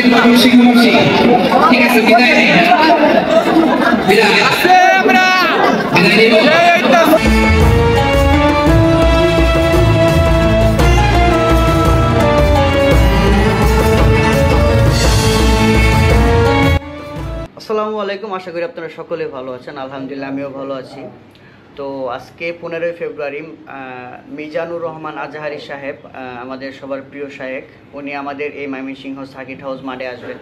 ঠিক আছে, বিদায় নেই। বিদায় আমরা বিদায় নেব। আসসালামু আলাইকুম, আশা করি আপনারা সকলে ভালো আছেন। আলহামদুলিল্লাহ আমিও ভালো আছি। তো আজকে 15 ফেব্রুয়ারি মিজানুর রহমান আজহারি সাহেব, আমাদের সবার প্রিয় শায়েখ, উনি আমাদের এই ময়মনসিংহ সার্কিট হাউস মাঠে আসবেন।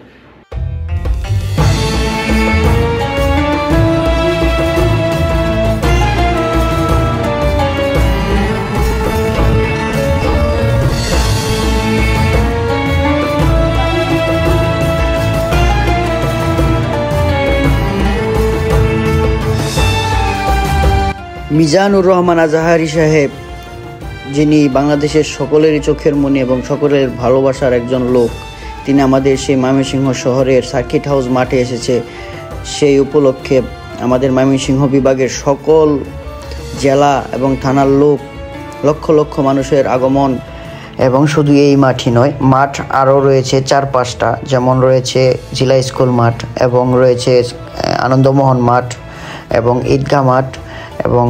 মিজানুর রহমান আজহারি সাহেব, যিনি বাংলাদেশের সকলেরই চোখের মনি এবং সকলের ভালোবাসার একজন লোক, তিনি আমাদের সেই ময়মনসিংহ শহরের সার্কিট হাউস মাঠে এসেছে। সেই উপলক্ষে আমাদের ময়মনসিংহ বিভাগের সকল জেলা এবং থানার লোক, লক্ষ লক্ষ মানুষের আগমন। এবং শুধু এই মাঠই নয়, মাঠ আরও রয়েছে 4-5টা, যেমন রয়েছে জিলা স্কুল মাঠ এবং রয়েছে আনন্দমোহন মাঠ এবং ঈদগাহ মাঠ এবং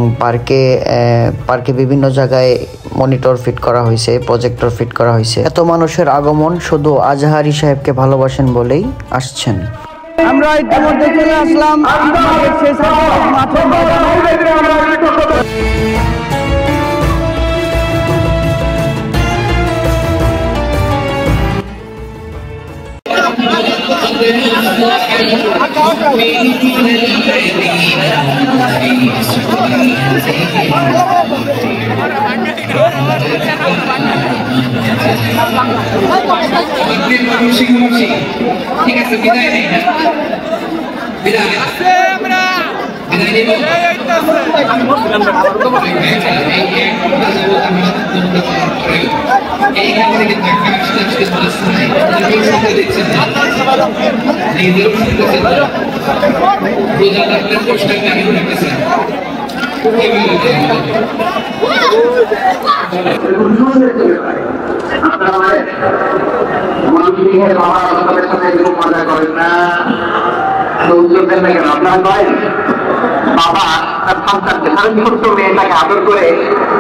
পার্কে বিভিন্ন জায়গায় মনিটর ফিট করা হয়েছে, প্রজেক্টর ফিট করা হয়েছে। এত মানুষের আগমন শুধু আজহারি সাহেবকে ভালোবাসেন বলেই আসছেন। আমরা ইতিমধ্যে চলে আসলাম ঠিক আছে, বিদায় নেই। বিদায় আমরা বিদায় নেব। এইখান থেকে মজা করেন না, উত্তর দেন না কেন? আপনারা নয় বাবা তার সন্তানকে, তার ছোট্ট মেয়েটাকে আদর করে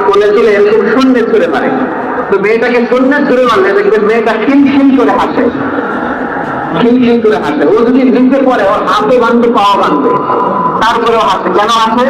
কোলে তুলে এরকম শূন্য ছুড়ে মারে। তো মেয়েটাকে শূন্য ছুড়ে মারলে দেখবেন মেয়েটা খিলখিল করে হাসে, খিলখিল করে হাসে। ও যদি নিচে পড়ে ওর হাতে বাঁধবে, পাওয়া বাঁধবে, তারপরেও হাসে। কেন হাসে?